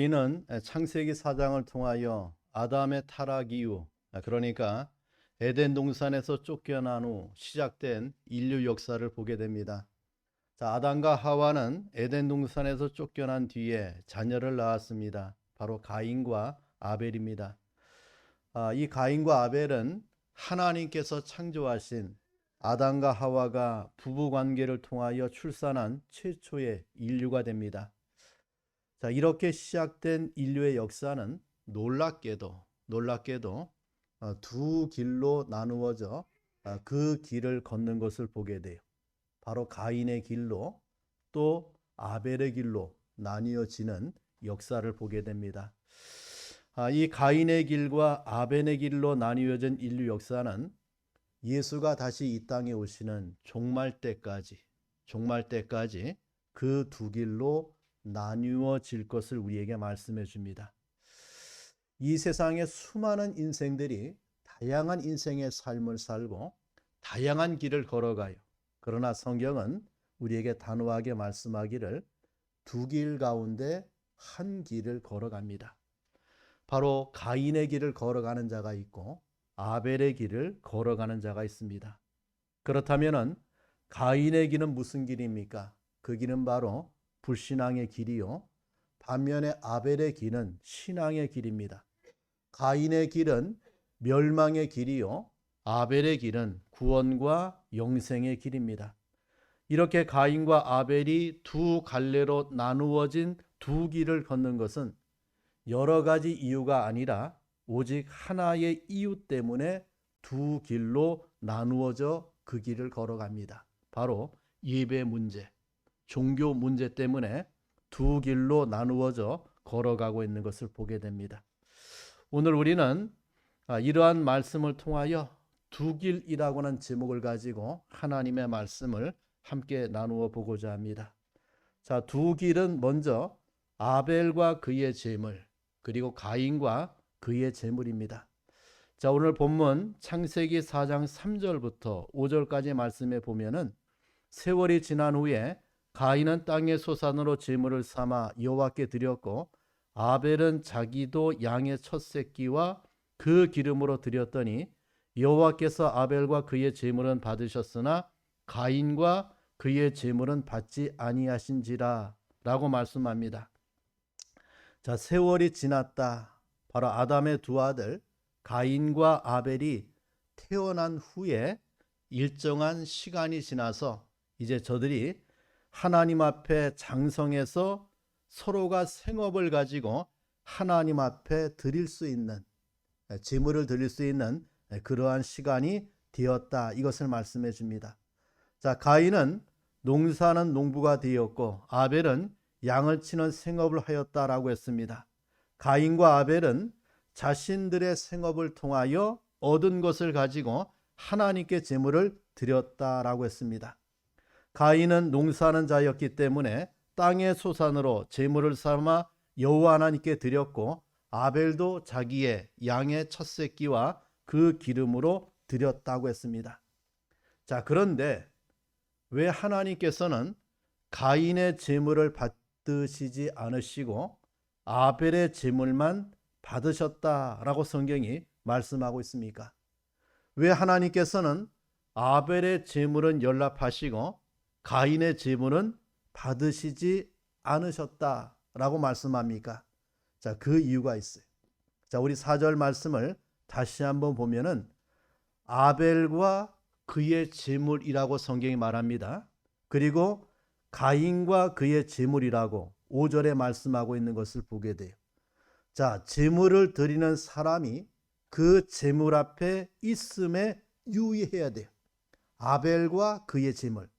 우리는 창세기 4장을 통하여 아담의 타락 이후, 그러니까 에덴 동산에서 쫓겨난 후 시작된 인류 역사를 보게 됩니다. 자, 아담과 하와는 에덴 동산에서 쫓겨난 뒤에 자녀를 낳았습니다. 바로 가인과 아벨입니다. 이 가인과 아벨은 하나님께서 창조하신 아담과 하와가 부부 관계를 통하여 출산한 최초의 인류가 됩니다. 자, 이렇게 시작된 인류의 역사는 놀랍게도 두 길로 나누어져 그 길을 걷는 것을 보게 돼요. 바로 가인의 길로 또 아벨의 길로 나뉘어지는 역사를 보게 됩니다. 이 가인의 길과 아벨의 길로 나뉘어진 인류 역사는 예수가 다시 이 땅에 오시는 종말 때까지 그 두 길로 나뉘어질 것을 우리에게 말씀해 줍니다. 이 세상에 수많은 인생들이 다양한 인생의 삶을 살고 다양한 길을 걸어가요. 그러나 성경은 우리에게 단호하게 말씀하기를 두 길 가운데 한 길을 걸어갑니다. 바로 가인의 길을 걸어가는 자가 있고 아벨의 길을 걸어가는 자가 있습니다. 그렇다면 가인의 길은 무슨 길입니까? 그 길은 바로 불신앙의 길이요, 반면에 아벨의 길은 신앙의 길입니다. 가인의 길은 멸망의 길이요, 아벨의 길은 구원과 영생의 길입니다. 이렇게 가인과 아벨이 두 갈래로 나누어진 두 길을 걷는 것은 여러 가지 이유가 아니라 오직 하나의 이유 때문에 두 길로 나누어져 그 길을 걸어갑니다. 바로 예배 문제, 종교 문제 때문에 두 길로 나누어져 걸어가고 있는 것을 보게 됩니다. 오늘 우리는 이러한 말씀을 통하여 두 길이라고 하는 제목을 가지고 하나님의 말씀을 함께 나누어 보고자 합니다. 자, 두 길은 먼저 아벨과 그의 제물, 그리고 가인과 그의 제물입니다. 자, 오늘 본문 창세기 4장 3절부터 5절까지 말씀에 보면은 세월이 지난 후에 가인은 땅의 소산으로 제물을 삼아 여호와께 드렸고 아벨은 자기도 양의 첫 새끼와 그 기름으로 드렸더니 여호와께서 아벨과 그의 제물은 받으셨으나 가인과 그의 제물은 받지 아니하신지라 라고 말씀합니다. 자, 세월이 지났다. 바로 아담의 두 아들 가인과 아벨이 태어난 후에 일정한 시간이 지나서 이제 저들이 하나님 앞에 장성해서 서로가 생업을 가지고 하나님 앞에 드릴 수 있는, 제물을 드릴 수 있는 그러한 시간이 되었다. 이것을 말씀해 줍니다. 자, 가인은 농사는 농부가 되었고 아벨은 양을 치는 생업을 하였다라고 했습니다. 가인과 아벨은 자신들의 생업을 통하여 얻은 것을 가지고 하나님께 제물을 드렸다라고 했습니다. 가인은 농사하는 자였기 때문에 땅의 소산으로 제물을 삼아 여호와 하나님께 드렸고 아벨도 자기의 양의 첫 새끼와 그 기름으로 드렸다고 했습니다. 자, 그런데 왜 하나님께서는 가인의 제물을 받으시지 않으시고 아벨의 제물만 받으셨다라고 성경이 말씀하고 있습니까? 왜 하나님께서는 아벨의 제물은 연락하시고 가인의 제물은 받으시지 않으셨다라고 말씀합니까? 자, 그 이유가 있어요. 자, 우리 4절 말씀을 다시 한번 보면은 아벨과 그의 제물이라고 성경이 말합니다. 그리고 가인과 그의 제물이라고 5절에 말씀하고 있는 것을 보게 돼요. 자, 제물을 드리는 사람이 그 제물 앞에 있음에 유의해야 돼요. 아벨과 그의 제물.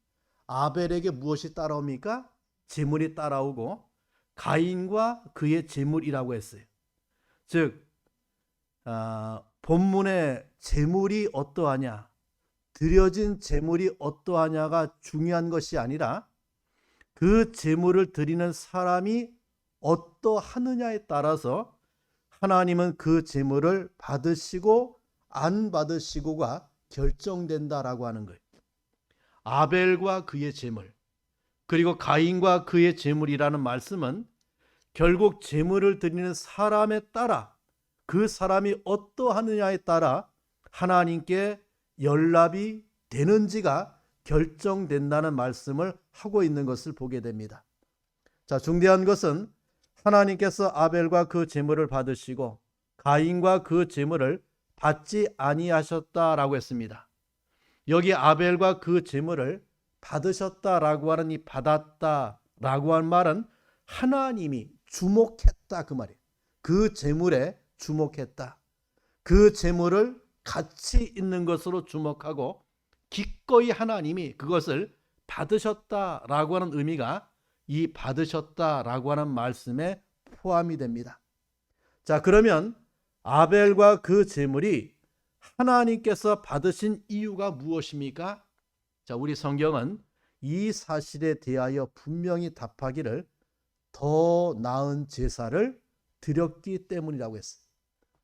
아벨에게 무엇이 따라옵니까? 제물이 따라오고 가인과 그의 제물이라고 했어요. 즉 본문의 제물이 어떠하냐, 드려진 제물이 어떠하냐가 중요한 것이 아니라 그 제물을 드리는 사람이 어떠하느냐에 따라서 하나님은 그 제물을 받으시고 안 받으시고가 결정된다라고 하는 거예요. 아벨과 그의 제물, 그리고 가인과 그의 제물이라는 말씀은 결국 제물을 드리는 사람에 따라, 그 사람이 어떠하느냐에 따라 하나님께 연락이 되는지가 결정된다는 말씀을 하고 있는 것을 보게 됩니다. 자, 중대한 것은 하나님께서 아벨과 그 제물을 받으시고 가인과 그 제물을 받지 아니하셨다라고 했습니다. 여기 아벨과 그 제물을 받으셨다라고 하는 이 받았다라고 한 말은 하나님이 주목했다 그 말이에요. 그 제물에 주목했다. 그 제물을 가치 있는 것으로 주목하고 기꺼이 하나님이 그것을 받으셨다라고 하는 의미가 이 받으셨다라고 하는 말씀에 포함이 됩니다. 자, 그러면 아벨과 그 제물이 하나님께서 받으신 이유가 무엇입니까? 자, 우리 성경은 이 사실에 대하여 분명히 답하기를 더 나은 제사를 드렸기 때문이라고 했어요.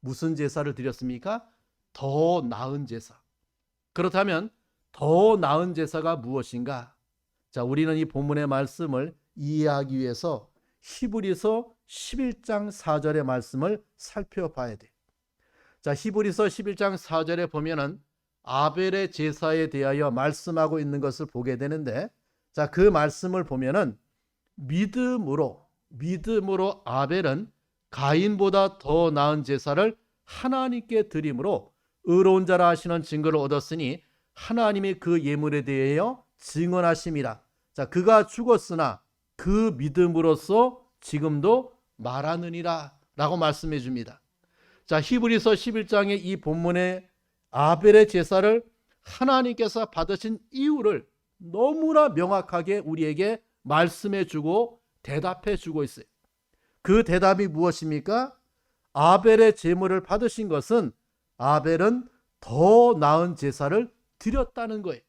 무슨 제사를 드렸습니까? 더 나은 제사. 그렇다면 더 나은 제사가 무엇인가? 자, 우리는 이 본문의 말씀을 이해하기 위해서 히브리서 11장 4절의 말씀을 살펴봐야 돼요. 자, 히브리서 11장 4절에 보면은 아벨의 제사에 대하여 말씀하고 있는 것을 보게 되는데, 자, 그 말씀을 보면은 믿음으로 아벨은 가인보다 더 나은 제사를 하나님께 드림으로 의로운 자라 하시는 증거를 얻었으니 하나님이 그 예물에 대하여 증언하심이라. 자, 그가 죽었으나 그 믿음으로써 지금도 말하느니라 라고 말씀해 줍니다. 자, 히브리서 11장의 이 본문의 아벨의 제사를 하나님께서 받으신 이유를 너무나 명확하게 우리에게 말씀해 주고 대답해 주고 있어요. 그 대답이 무엇입니까? 아벨의 제물을 받으신 것은 아벨은 더 나은 제사를 드렸다는 거예요.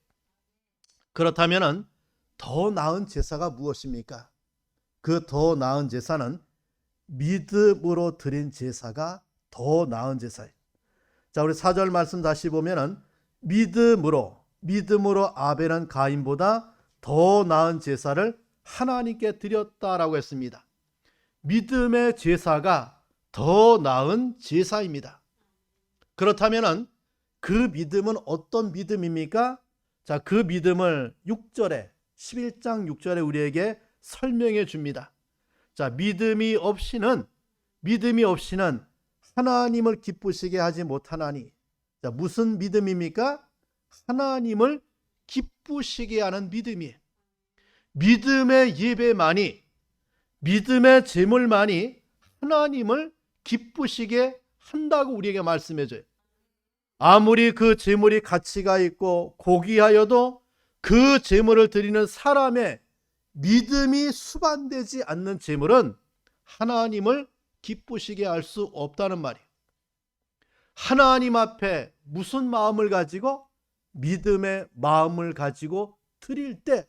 그렇다면 더 나은 제사가 무엇입니까? 그 더 나은 제사는 믿음으로 드린 제사가 더 나은 제사예요. 자, 우리 4절 말씀 다시 보면은 믿음으로 아벨은 가인보다 더 나은 제사를 하나님께 드렸다라고 했습니다. 믿음의 제사가 더 나은 제사입니다. 그렇다면은 그 믿음은 어떤 믿음입니까? 자, 그 믿음을 6절에 11장 6절에 우리에게 설명해 줍니다. 자, 믿음이 없이는 하나님을 기쁘시게 하지 못하나니. 자, 무슨 믿음입니까? 하나님을 기쁘시게 하는 믿음이에요. 믿음의 예배만이, 믿음의 제물만이 하나님을 기쁘시게 한다고 우리에게 말씀해 줘요. 아무리 그 제물이 가치가 있고 고귀하여도 그 제물을 드리는 사람의 믿음이 수반되지 않는 제물은 하나님을 기쁘시게 할 수 없다는 말이에요. 하나님 앞에 무슨 마음을 가지고? 믿음의 마음을 가지고 드릴 때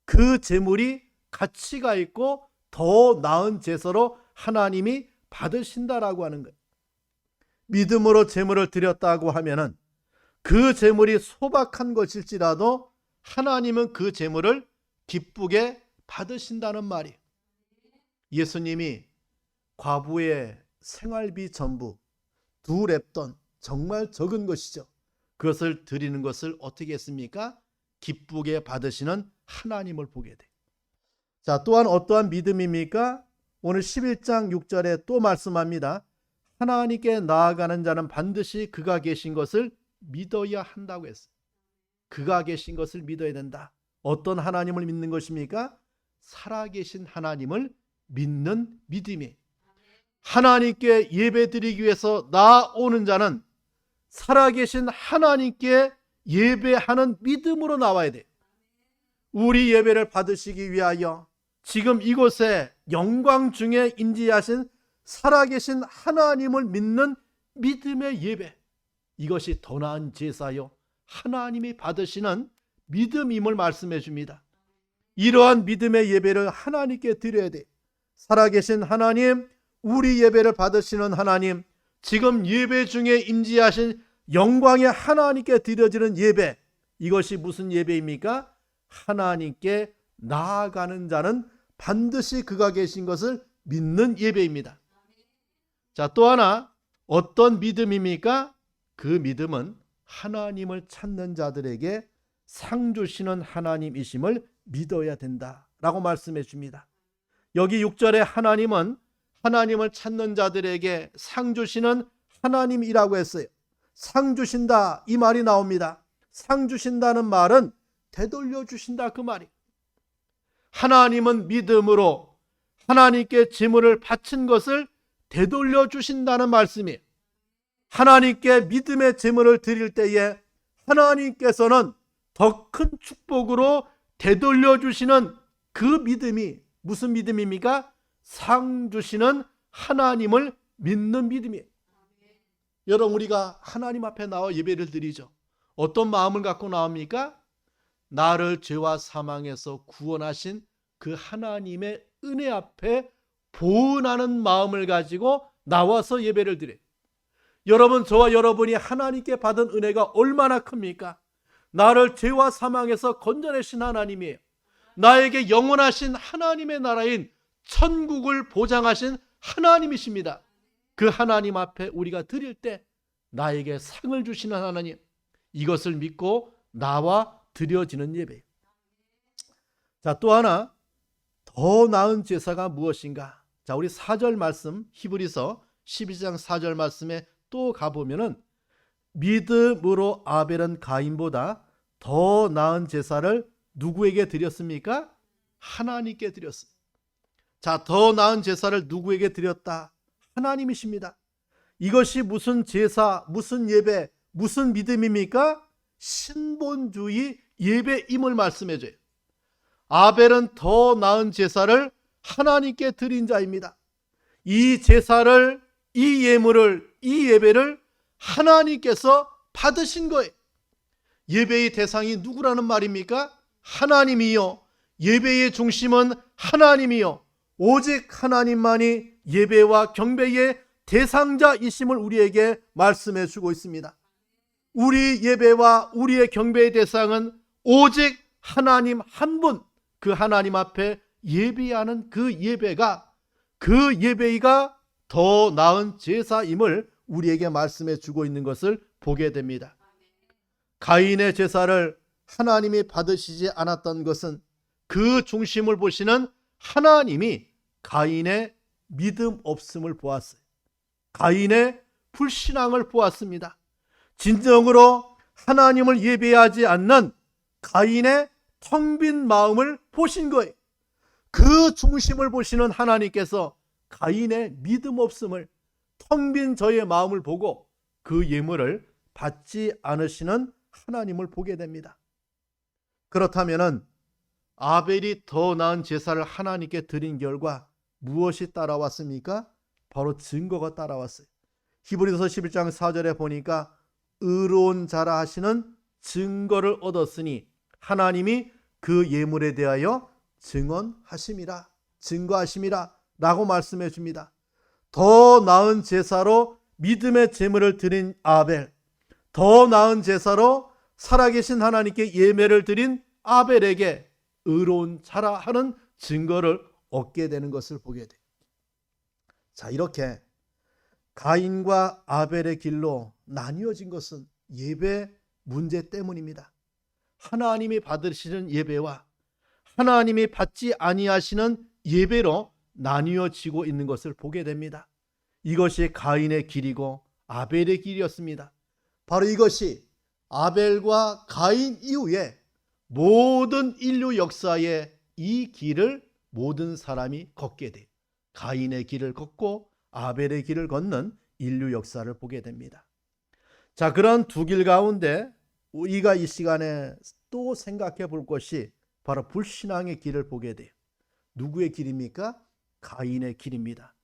그 제물이 가치가 있고 더 나은 제사로 하나님이 받으신다라고 하는 거예요. 믿음으로 제물을 드렸다고 하면은 그 제물이 소박한 것일지라도 하나님은 그 제물을 기쁘게 받으신다는 말이에요. 예수님이 과부의 생활비 전부 2렙돈, 정말 적은 것이죠. 그것을 드리는 것을 어떻게 했습니까? 기쁘게 받으시는 하나님을 보게 돼요. 자, 또한 어떠한 믿음입니까? 오늘 11장 6절에 또 말씀합니다. 하나님께 나아가는 자는 반드시 그가 계신 것을 믿어야 한다고 했어요. 그가 계신 것을 믿어야 된다. 어떤 하나님을 믿는 것입니까? 살아계신 하나님을 믿는 믿음이. 하나님께 예배드리기 위해서 나오는 자는 살아계신 하나님께 예배하는 믿음으로 나와야 돼. 우리 예배를 받으시기 위하여 지금 이곳에 영광 중에 임재하신 살아계신 하나님을 믿는 믿음의 예배, 이것이 더 나은 제사요 하나님이 받으시는 믿음임을 말씀해 줍니다. 이러한 믿음의 예배를 하나님께 드려야 돼. 살아계신 하나님, 우리 예배를 받으시는 하나님, 지금 예배 중에 임재하신 영광의 하나님께 드려지는 예배, 이것이 무슨 예배입니까? 하나님께 나아가는 자는 반드시 그가 계신 것을 믿는 예배입니다. 자, 또 하나 어떤 믿음입니까? 그 믿음은 하나님을 찾는 자들에게 상 주시는 하나님이심을 믿어야 된다라고 말씀해 줍니다. 여기 6절에 하나님은 하나님을 찾는 자들에게 상 주시는 하나님이라고 했어요. 상 주신다 이 말이 나옵니다. 상 주신다는 말은 되돌려 주신다 그 말이에요. 하나님은 믿음으로 하나님께 제물을 바친 것을 되돌려 주신다는 말씀이에요. 하나님께 믿음의 제물을 드릴 때에 하나님께서는 더 큰 축복으로 되돌려 주시는 그 믿음이 무슨 믿음입니까? 상 주시는 하나님을 믿는 믿음이에요. 여러분, 우리가 하나님 앞에 나와 예배를 드리죠. 어떤 마음을 갖고 나옵니까? 나를 죄와 사망에서 구원하신 그 하나님의 은혜 앞에 보은하는 마음을 가지고 나와서 예배를 드려요. 여러분, 저와 여러분이 하나님께 받은 은혜가 얼마나 큽니까? 나를 죄와 사망에서 건져내신 하나님이에요. 나에게 영원하신 하나님의 나라인 천국을 보장하신 하나님이십니다. 그 하나님 앞에 우리가 드릴 때 나에게 상을 주시는 하나님, 이것을 믿고 나와 드려지는 예배예요. 자, 또 하나 더 나은 제사가 무엇인가? 자, 우리 4절 말씀, 히브리서 12장 4절 말씀에 또 가보면은 믿음으로 아벨은 가인보다 더 나은 제사를 누구에게 드렸습니까? 하나님께 드렸어요. 자, 더 나은 제사를 누구에게 드렸다? 하나님이십니다. 이것이 무슨 제사, 무슨 예배, 무슨 믿음입니까? 신본주의 예배임을 말씀해줘요. 아벨은 더 나은 제사를 하나님께 드린 자입니다. 이 제사를, 이 예물을, 이 예배를 하나님께서 받으신 거예요. 예배의 대상이 누구라는 말입니까? 하나님이요. 예배의 중심은 하나님이요. 오직 하나님만이 예배와 경배의 대상자이심을 우리에게 말씀해 주고 있습니다. 우리 예배와 우리의 경배의 대상은 오직 하나님 한 분, 그 하나님 앞에 예배하는 그 예배가 더 나은 제사임을 우리에게 말씀해 주고 있는 것을 보게 됩니다. 가인의 제사를 하나님이 받으시지 않았던 것은 그 중심을 보시는 하나님이 가인의 믿음 없음을 보았어요. 가인의 불신앙을 보았습니다. 진정으로 하나님을 예배하지 않는 가인의 텅 빈 마음을 보신 거예요. 그 중심을 보시는 하나님께서 가인의 믿음 없음을, 텅 빈 저의 마음을 보고 그 예물을 받지 않으시는 하나님을 보게 됩니다. 그렇다면 아벨이 더 나은 제사를 하나님께 드린 결과 무엇이 따라왔습니까? 바로 증거가 따라왔어요. 히브리서 11장 4절에 보니까 의로운 자라 하시는 증거를 얻었으니 하나님이 그 예물에 대하여 증언하심이라, 증거하심이라 라고 말씀해 줍니다. 더 나은 제사로 믿음의 제물을 드린 아벨, 더 나은 제사로 살아계신 하나님께 예배를 드린 아벨에게 의로운 자라 하는 증거를 얻게 되는 것을 보게 돼요. 자, 이렇게 가인과 아벨의 길로 나뉘어진 것은 예배 문제 때문입니다. 하나님이 받으시는 예배와 하나님이 받지 아니하시는 예배로 나뉘어지고 있는 것을 보게 됩니다. 이것이 가인의 길이고 아벨의 길이었습니다. 바로 이것이 아벨과 가인 이후에 모든 인류 역사에 이 길을 모든 사람이 걷게 돼요. 가인의 길을 걷고 아벨의 길을 걷는 인류 역사를 보게 됩니다. 자, 그런 두 길 가운데 우리가 이 시간에 또 생각해 볼 것이 바로 불신앙의 길을 보게 돼요. 누구의 길입니까? 가인의 길입니다.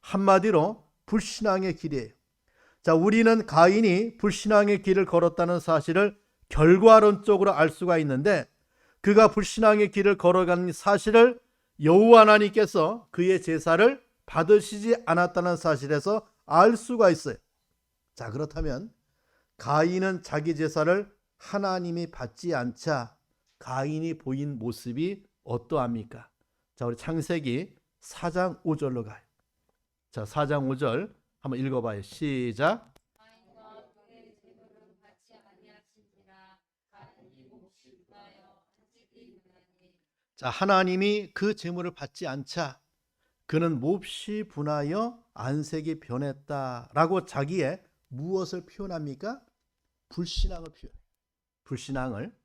한마디로 불신앙의 길이에요. 자, 우리는 가인이 불신앙의 길을 걸었다는 사실을 결과론적으로 알 수가 있는데, 그가 불신앙의 길을 걸어가는 사실을 여호와 하나님께서 그의 제사를 받으시지 않았다는 사실에서 알 수가 있어요. 자, 그렇다면 가인은 자기 제사를 하나님이 받지 않자 가인이 보인 모습이 어떠합니까? 자, 우리 창세기 4장 5절로 가요. 자, 4장 5절 한번 읽어봐요. 시작. 자, 하나님이 그 제물을 받지 않자 그는 몹시 분하여 안색이 변했다라고 자기의 무엇을 표현합니까? 불신앙을 표현해요. 불신앙을.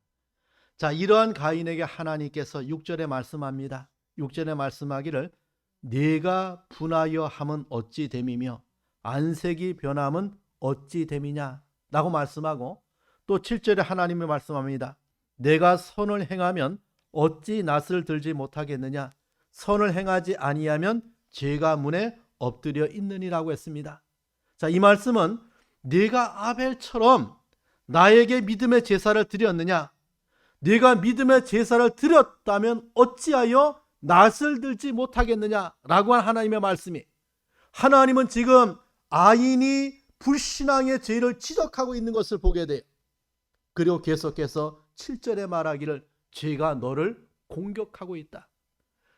자, 이러한 가인에게 하나님께서 6절에 말씀합니다. 6절에 말씀하기를 네가 분하여 함은 어찌 됨이며 안색이 변함은 어찌 됨이냐 라고 말씀하고, 또 7절에 하나님이 말씀합니다. 내가 선을 행하면 어찌 낯을 들지 못하겠느냐, 선을 행하지 아니하면 죄가 문에 엎드려 있느니라고 했습니다. 자, 이 말씀은 네가 아벨처럼 나에게 믿음의 제사를 드렸느냐, 네가 믿음의 제사를 드렸다면 어찌하여 낯을 들지 못하겠느냐라고 한 하나님의 말씀이, 하나님은 지금 아인이 불신앙의 죄를 지적하고 있는 것을 보게 돼요. 그리고 계속해서 7절에 말하기를 죄가 너를 공격하고 있다.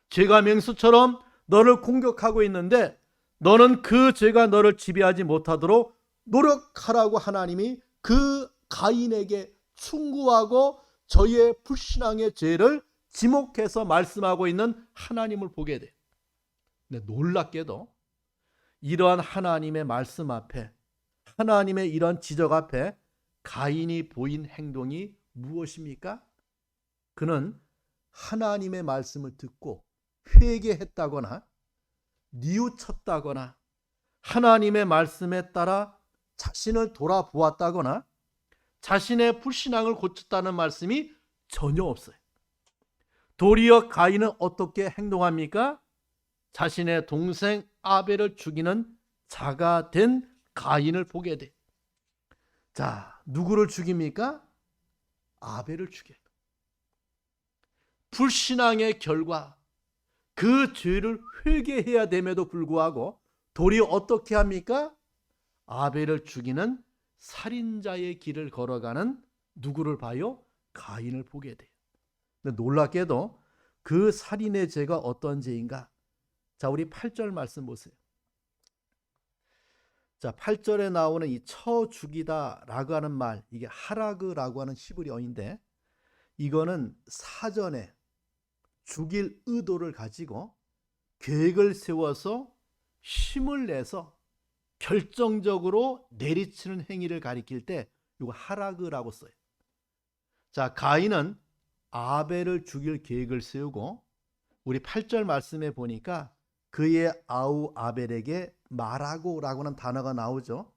죄가 맹수처럼 너를 공격하고 있는데 너는 그 죄가 너를 지배하지 못하도록 노력하라고 하나님이 그 가인에게 충고하고 저의 불신앙의 죄를 지목해서 말씀하고 있는 하나님을 보게 돼요. 근데 놀랍게도 이러한 하나님의 말씀 앞에, 하나님의 이런 지적 앞에 가인이 보인 행동이 무엇입니까? 그는 하나님의 말씀을 듣고 회개했다거나 뉘우쳤다거나 하나님의 말씀에 따라 자신을 돌아보았다거나 자신의 불신앙을 고쳤다는 말씀이 전혀 없어요. 도리어 가인은 어떻게 행동합니까? 자신의 동생 아벨을 죽이는 자가 된 가인을 보게 돼. 자, 누구를 죽입니까? 아벨을 죽여요. 불신앙의 결과, 그 죄를 회개해야 됨에도 불구하고 도리어 어떻게 합니까? 아벨을 죽이는 살인자의 길을 걸어가는 누구를 봐요? 가인을 보게 돼요. 근데 놀랍게도 그 살인의 죄가 어떤 죄인가? 자, 우리 8절 말씀 보세요. 자, 8절에 나오는 이 쳐 죽이다라고 하는 말, 이게 하라그라고 하는 히브리어인데 이거는 사전에 죽일 의도를 가지고 계획을 세워서 힘을 내서 결정적으로 내리치는 행위를 가리킬 때 이거 하라그라고 써요. 자, 가인은 아벨을 죽일 계획을 세우고 우리 8절 말씀에 보니까 그의 아우 아벨에게 마라고라고 하는 단어가 나오죠.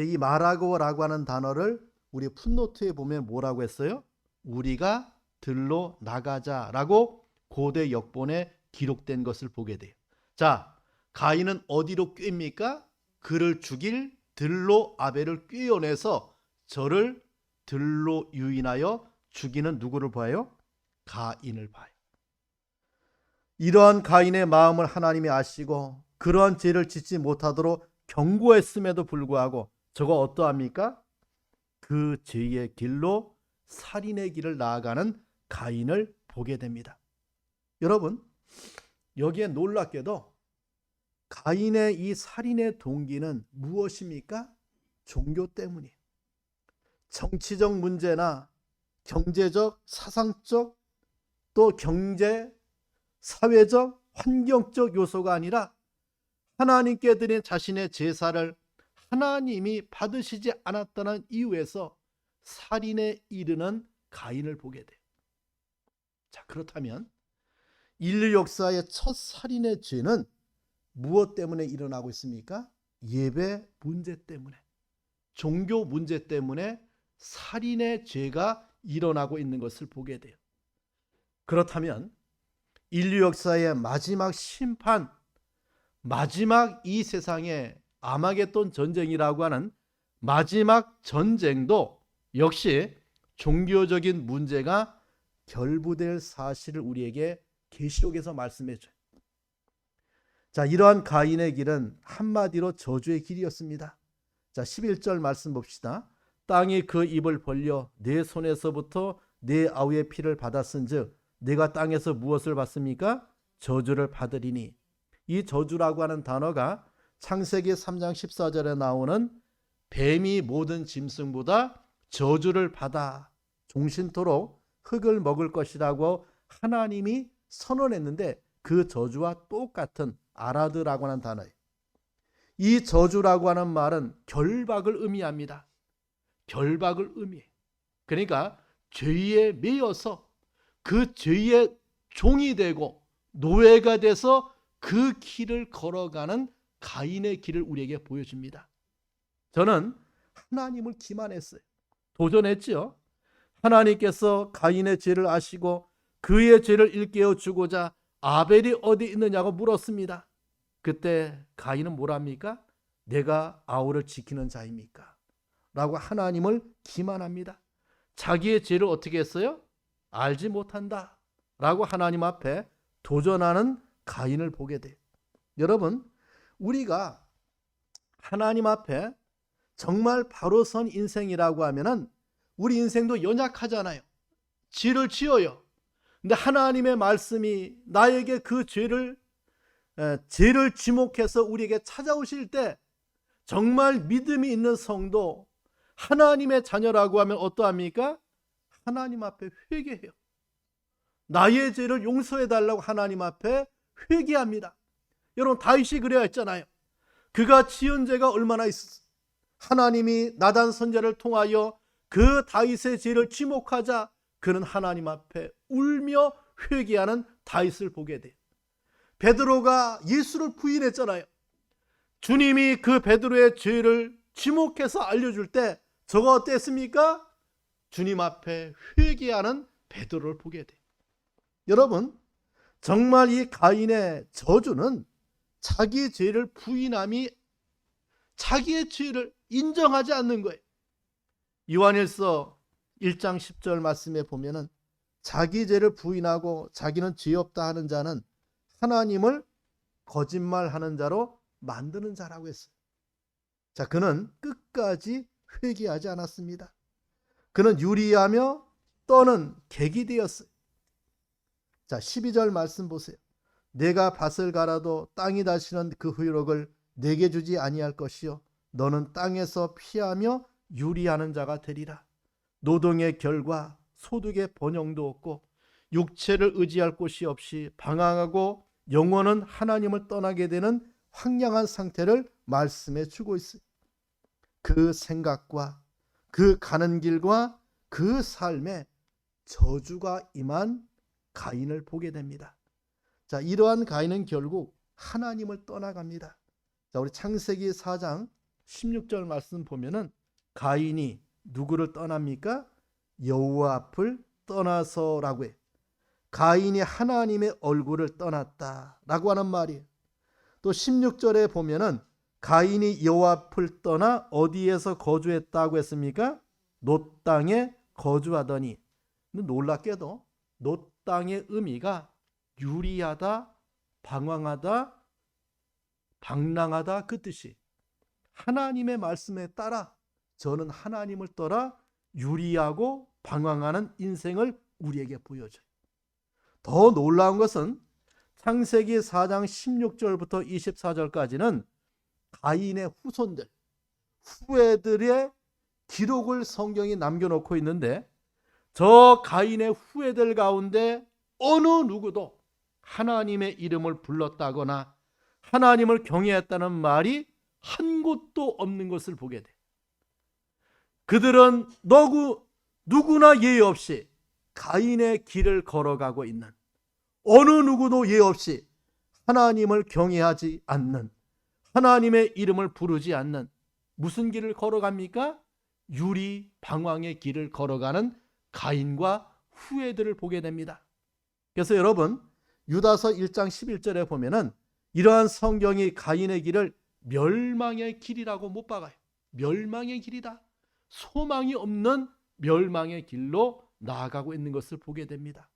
이 마라고라고 하는 단어를 우리 풋노트에 보면 뭐라고 했어요? 우리가 들로 나가자라고 고대 역본에 기록된 것을 보게 돼요. 자, 가인은 어디로 꿰입니까? 그를 죽일 들로 아벨을 꿰어내서 저를 들로 유인하여 죽이는 누구를 봐요? 가인을 봐요. 이러한 가인의 마음을 하나님이 아시고 그러한 죄를 짓지 못하도록 경고했음에도 불구하고 저거 어떠합니까? 그 죄의 길로 살인의 길을 나아가는 가인을 보게 됩니다. 여러분, 여기에 놀랍게도 가인의 이 살인의 동기는 무엇입니까? 종교 때문이에요. 정치적 문제나 경제적, 사상적, 또 경제, 사회적, 환경적 요소가 아니라 하나님께 드린 자신의 제사를 하나님이 받으시지 않았다는 이유에서 살인에 이르는 가인을 보게 돼요. 자, 그렇다면 인류 역사의 첫 살인의 죄는 무엇 때문에 일어나고 있습니까? 예배 문제 때문에, 종교 문제 때문에 살인의 죄가 일어나고 있는 것을 보게 돼요. 그렇다면 인류 역사의 마지막 심판, 마지막 이 세상의 아마겟돈 전쟁이라고 하는 마지막 전쟁도 역시 종교적인 문제가 결부될 사실을 우리에게 계시록에서 말씀해 줘요. 자, 이러한 가인의 길은 한마디로 저주의 길이었습니다. 자, 11절 말씀 봅시다. 땅이 그 입을 벌려 내 손에서부터 내 아우의 피를 받았은즉 내가 땅에서 무엇을 받습니까? 저주를 받으리니 이 저주라고 하는 단어가 창세기 3장 14절에 나오는 뱀이 모든 짐승보다 저주를 받아 종신토록 흙을 먹을 것이라고 하나님이 선언했는데 그 저주와 똑같은 아라드라고 하는 단어예요. 이 저주라고 하는 말은 결박을 의미합니다. 결박을 의미해요. 그러니까 죄에 매여서 그 죄의 종이 되고 노예가 돼서 그 길을 걸어가는 가인의 길을 우리에게 보여줍니다. 저는 하나님을 기만했어요. 도전했지요. 하나님께서 가인의 죄를 아시고 그의 죄를 일깨워 주고자 아벨이 어디 있느냐고 물었습니다. 그때 가인은 뭐랍니까? 내가 아우를 지키는 자입니까? 라고 하나님을 기만합니다. 자기의 죄를 어떻게 했어요? 알지 못한다 라고 하나님 앞에 도전하는 가인을 보게 돼요. 여러분, 우리가 하나님 앞에 정말 바로 선 인생이라고 하면은 우리 인생도 연약하잖아요. 죄를 지어요. 근데 하나님의 말씀이 나에게 그 죄를 지목해서 우리에게 찾아오실 때 정말 믿음이 있는 성도, 하나님의 자녀라고 하면 어떠합니까? 하나님 앞에 회개해요. 나의 죄를 용서해 달라고 하나님 앞에 회개합니다. 여러분, 다윗이 그래야 했잖아요. 그가 지은 죄가 얼마나 있었어. 하나님이 나단 선지자를 통하여 그 다윗의 죄를 지목하자 그는 하나님 앞에 울며 회개하는 다윗을 보게 돼요. 베드로가 예수를 부인했잖아요. 주님이 그 베드로의 죄를 지목해서 알려줄 때 저가 어땠습니까? 주님 앞에 회개하는 베드로를 보게 돼요. 여러분, 정말 이 가인의 저주는 자기 죄를 부인함이 자기의 죄를 인정하지 않는 거예요. 요한일서 1장 10절 말씀에 보면은 자기 죄를 부인하고 자기는 죄 없다 하는 자는 하나님을 거짓말하는 자로 만드는 자라고 했어요. 자, 그는 끝까지 회개하지 않았습니다. 그는 유리하며 떠는 객이 되었어요. 자, 12절 말씀 보세요. 내가 밭을 갈아도 땅이 다시는 그 의록을 내게 주지 아니할 것이요 너는 땅에서 피하며 유리하는 자가 되리라. 노동의 결과 소득의 번영도 없고 육체를 의지할 곳이 없이 방황하고 영혼은 하나님을 떠나게 되는 황량한 상태를 말씀해 주고 있어요. 그 생각과 그 가는 길과 그 삶에 저주가 임한 가인을 보게 됩니다. 자, 이러한 가인은 결국 하나님을 떠나갑니다. 자, 우리 창세기 4장 16절 말씀 보면은 가인이 누구를 떠납니까? 여호와 앞을 떠나서라고 해요. 가인이 하나님의 얼굴을 떠났다라고 하는 말이에요. 또 16절에 보면은 가인이 여호와 앞을 떠나 어디에서 거주했다고 했습니까? 놋 땅에 거주하더니. 놀랍게도 놋 땅의 의미가 유리하다, 방황하다, 방랑하다 그 뜻이. 하나님의 말씀에 따라 저는 하나님을 떠나 유리하고 방황하는 인생을 우리에게 보여줘요. 더 놀라운 것은 창세기 4장 16절부터 24절까지는 가인의 후손들, 후예들의 기록을 성경이 남겨놓고 있는데 저 가인의 후예들 가운데 어느 누구도 하나님의 이름을 불렀다거나 하나님을 경외했다는 말이 한 곳도 없는 것을 보게 돼. 그들은 누구나 예의 없이 가인의 길을 걸어가고 있는, 어느 누구도 예의 없이 하나님을 경외하지 않는, 하나님의 이름을 부르지 않는 무슨 길을 걸어갑니까? 유리 방황의 길을 걸어가는 가인과 후예들을 보게 됩니다. 그래서 여러분, 유다서 1장 11절에 보면은 이러한 성경이 가인의 길을 멸망의 길이라고 못 박아요. 멸망의 길이다. 소망이 없는 멸망의 길로 나아가고 있는 것을 보게 됩니다.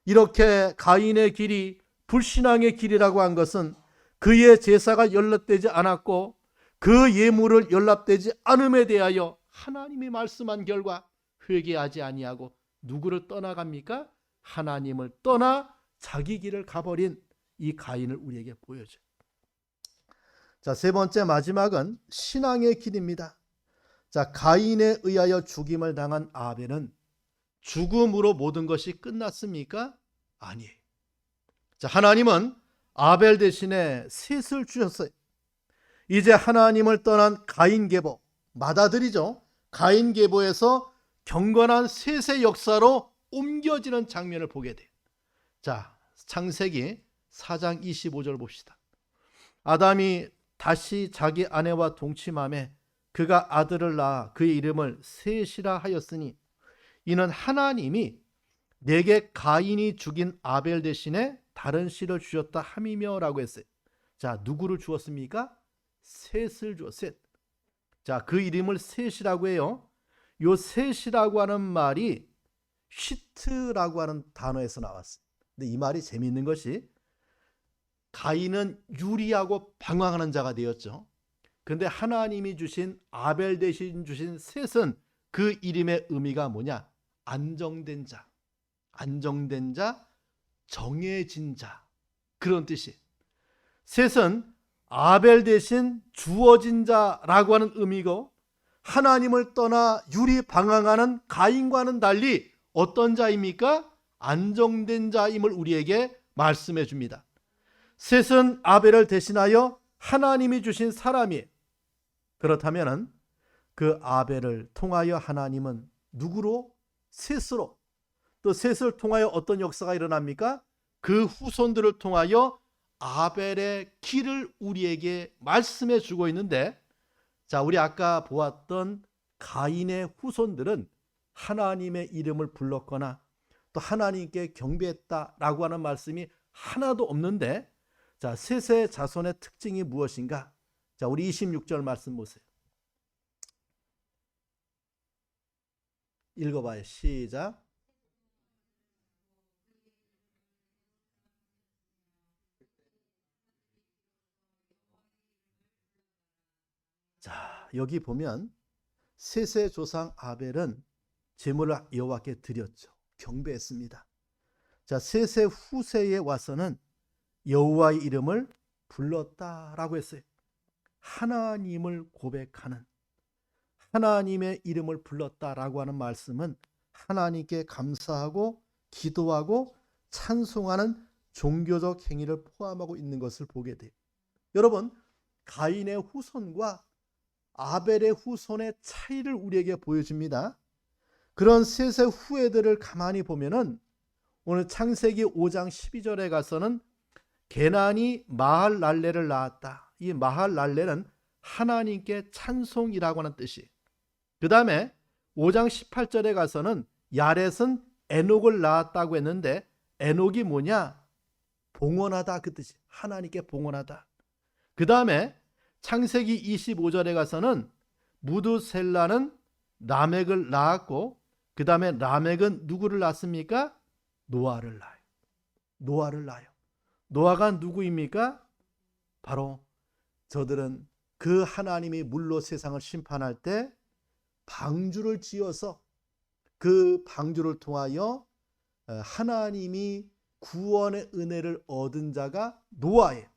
이렇게 가인의 길이 불신앙의 길이라고 한 것은 그의 제사가 연락되지 않았고 그 예물을 연락되지 않음에 대하여 하나님이 말씀한 결과 회개하지 아니하고 누구를 떠나갑니까? 하나님을 떠나 자기 길을 가버린 이 가인을 우리에게 보여줘요. 자, 세 번째 마지막은 신앙의 길입니다. 자, 가인에 의하여 죽임을 당한 아벨은 죽음으로 모든 것이 끝났습니까? 아니에요. 자, 하나님은 아벨 대신에 셋을 주셨어요. 이제 하나님을 떠난 가인 계보, 맏아들이죠. 가인 계보에서 경건한 셋의 역사로 옮겨지는 장면을 보게 돼요. 자, 창세기 4장 25절 봅시다. 아담이 다시 자기 아내와 동침하매 그가 아들을 낳아 그의 이름을 셋이라 하였으니 이는 하나님이 내게 가인이 죽인 아벨 대신에 다른 씨를 주셨다 함이며 라고 했어요. 자, 누구를 주었습니까? 셋을 주었어요. 셋. 자, 그 이름을 셋이라고 해요. 요 셋이라고 하는 말이 휘트라고 하는 단어에서 나왔어요. 근데 이 말이 재미있는 것이 가인은 유리하고 방황하는 자가 되었죠. 그런데 하나님이 주신 아벨 대신 주신 셋은 그 이름의 의미가 뭐냐? 안정된 자, 안정된 자, 정해진 자, 그런 뜻이. 셋은 아벨 대신 주어진 자라고 하는 의미고, 하나님을 떠나 유리 방황하는 가인과는 달리 어떤 자입니까? 안정된 자임을 우리에게 말씀해 줍니다. 셋은 아벨을 대신하여 하나님이 주신 사람이에요. 그렇다면 그 아벨을 통하여 하나님은 누구로? 셋으로. 또 셋을 통하여 어떤 역사가 일어납니까? 그 후손들을 통하여 아벨의 길을 우리에게 말씀해 주고 있는데, 자, 우리 아까 보았던 가인의 후손들은 하나님의 이름을 불렀거나 또 하나님께 경배했다라고 하는 말씀이 하나도 없는데, 자, 셋의 자손의 특징이 무엇인가? 자, 우리 26절 말씀 보세요. 읽어봐요. 시작. 자, 여기 보면 셋의 조상 아벨은 제물을 여호와께 드렸죠. 경배했습니다. 자, 셋의 후세에 와서는 여호와의 이름을 불렀다라고 했어요. 하나님을 고백하는, 하나님의 이름을 불렀다라고 하는 말씀은 하나님께 감사하고 기도하고 찬송하는 종교적 행위를 포함하고 있는 것을 보게 돼요. 여러분, 가인의 후손과 아벨의 후손의 차이를 우리에게 보여줍니다. 그런 셋의 후예들을 가만히 보면은 오늘 창세기 5장 12절에 가서는 게난이 마할랄레를 낳았다. 이 마할랄레는 하나님께 찬송이라고 하는 뜻이. 그 다음에 5장 18절에 가서는 야렛은 에녹을 낳았다고 했는데, 에녹이 뭐냐? 봉헌하다, 그 뜻이. 하나님께 봉헌하다. 그 다음에 창세기 25절에 가서는 무드셀라는 라멕을 낳았고, 그 다음에 라멕은 누구를 낳습니까? 노아를 낳아요. 노아를 낳아요. 노아가 누구입니까? 바로 저들은 그 하나님이 물로 세상을 심판할 때 방주를 지어서 그 방주를 통하여 하나님이 구원의 은혜를 얻은 자가 노아예요.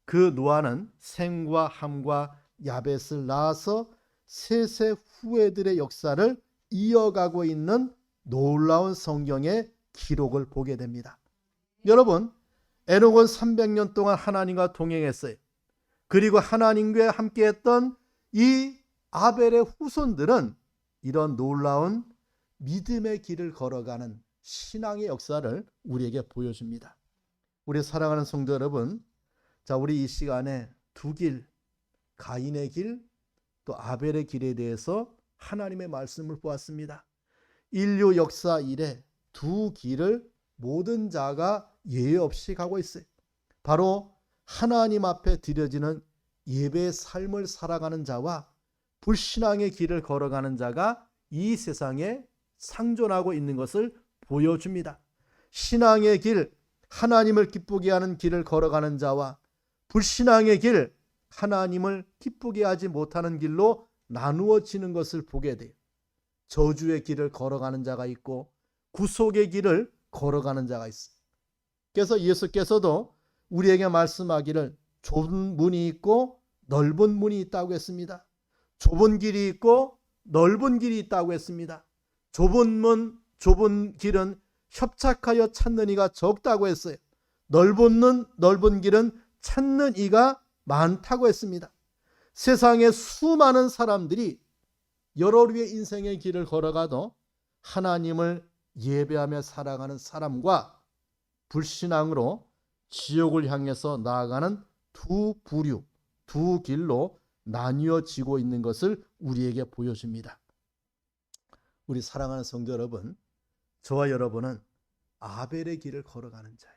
그 노아는 셈과 함과 야벳을 낳아서 셋의 후예들의 역사를 이어가고 있는 놀라운 성경의 기록을 보게 됩니다. 여러분, 에녹은 300년 동안 하나님과 동행했어요. 그리고 하나님과 함께했던 이 아벨의 후손들은 이런 놀라운 믿음의 길을 걸어가는 신앙의 역사를 우리에게 보여줍니다. 우리 사랑하는 성도 여러분, 자, 우리 이 시간에 두 길, 가인의 길, 또 아벨의 길에 대해서 하나님의 말씀을 보았습니다. 인류 역사 이래 두 길을 모든 자가 예외 없이 가고 있어요. 바로 하나님 앞에 드려지는 예배의 삶을 살아가는 자와 불신앙의 길을 걸어가는 자가 이 세상에 상존하고 있는 것을 보여줍니다. 신앙의 길, 하나님을 기쁘게 하는 길을 걸어가는 자와 불신앙의 길, 하나님을 기쁘게 하지 못하는 길로 나누어지는 것을 보게 돼요. 저주의 길을 걸어가는 자가 있고 구속의 길을 걸어가는 자가 있어요. 그래서 예수께서도 우리에게 말씀하기를 좁은 문이 있고 넓은 문이 있다고 했습니다. 좁은 길이 있고 넓은 길이 있다고 했습니다. 좁은 문, 좁은 길은 협착하여 찾는 이가 적다고 했어요. 넓은 길은 찾는 이가 많다고 했습니다. 세상에 수많은 사람들이 여러 루의 인생의 길을 걸어가도 하나님을 예배하며 살아가는 사람과 불신앙으로 지옥을 향해서 나아가는 두 부류, 두 길로 나뉘어지고 있는 것을 우리에게 보여줍니다. 우리 사랑하는 성도 여러분, 저와 여러분은 아벨의 길을 걸어가는 자예요.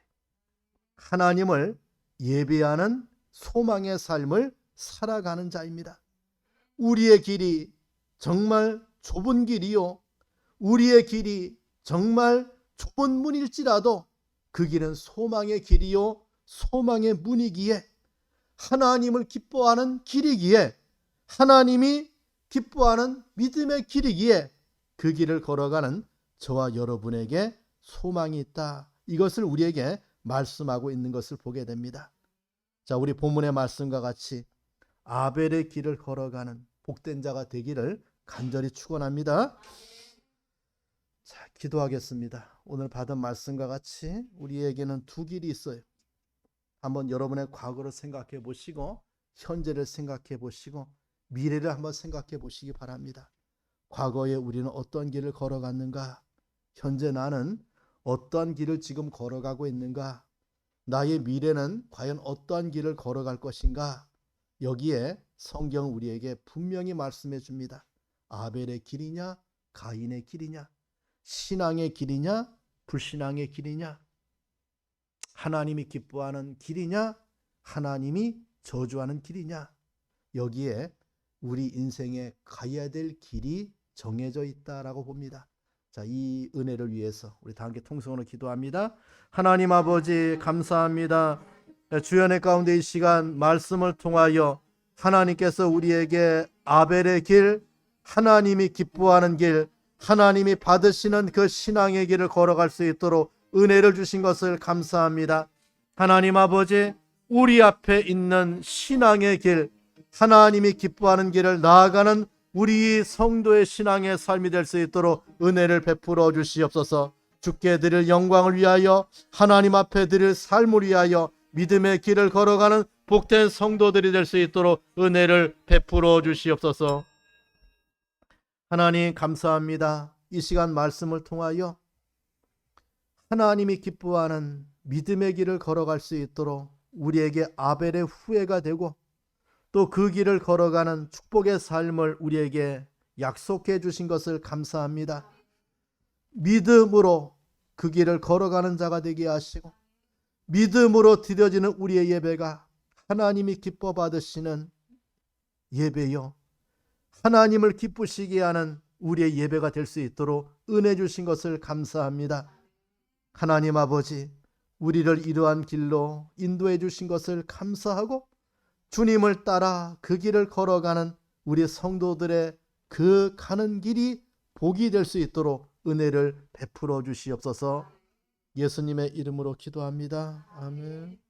하나님을 예배하는 소망의 삶을 살아가는 자입니다. 우리의 길이 정말 좁은 길이요, 우리의 길이 정말 좁은 문일지라도 그 길은 소망의 길이요, 소망의 문이기에, 하나님을 기뻐하는 길이기에, 하나님이 기뻐하는 믿음의 길이기에 그 길을 걸어가는 저와 여러분에게 소망이 있다. 이것을 우리에게 말씀하고 있는 것을 보게 됩니다. 자, 우리 본문의 말씀과 같이 아벨의 길을 걸어가는 복된 자가 되기를 간절히 축원합니다. 자, 기도하겠습니다. 오늘 받은 말씀과 같이 우리에게는 두 길이 있어요. 한번 여러분의 과거를 생각해 보시고 현재를 생각해 보시고 미래를 한번 생각해 보시기 바랍니다. 과거에 우리는 어떤 길을 걸어갔는가? 현재 나는 어떠한 길을 지금 걸어가고 있는가? 나의 미래는 과연 어떠한 길을 걸어갈 것인가? 여기에 성경은 우리에게 분명히 말씀해 줍니다. 아벨의 길이냐, 가인의 길이냐, 신앙의 길이냐, 불신앙의 길이냐, 하나님이 기뻐하는 길이냐, 하나님이 저주하는 길이냐, 여기에 우리 인생에 가야 될 길이 정해져 있다라고 봅니다. 자, 이 은혜를 위해서 우리 다 함께 통성으로 기도합니다. 하나님 아버지 감사합니다. 주연의 가운데 이 시간 말씀을 통하여 하나님께서 우리에게 아벨의 길, 하나님이 기뻐하는 길, 하나님이 받으시는 그 신앙의 길을 걸어갈 수 있도록 은혜를 주신 것을 감사합니다. 하나님 아버지, 우리 앞에 있는 신앙의 길, 하나님이 기뻐하는 길을 나아가는 우리 성도의 신앙의 삶이 될 수 있도록 은혜를 베풀어 주시옵소서. 주께 드릴 영광을 위하여, 하나님 앞에 드릴 삶을 위하여 믿음의 길을 걸어가는 복된 성도들이 될 수 있도록 은혜를 베풀어 주시옵소서. 하나님 감사합니다. 이 시간 말씀을 통하여 하나님이 기뻐하는 믿음의 길을 걸어갈 수 있도록 우리에게 아벨의 후예가 되고 또 그 길을 걸어가는 축복의 삶을 우리에게 약속해 주신 것을 감사합니다. 믿음으로 그 길을 걸어가는 자가 되게 하시고 믿음으로 드려지는 우리의 예배가 하나님이 기뻐 받으시는 예배요, 하나님을 기쁘시게 하는 우리의 예배가 될 수 있도록 은혜 주신 것을 감사합니다. 하나님 아버지, 우리를 이러한 길로 인도해 주신 것을 감사하고 주님을 따라 그 길을 걸어가는 우리 성도들의 그 가는 길이 복이 될 수 있도록 은혜를 베풀어 주시옵소서. 예수님의 이름으로 기도합니다. 아멘.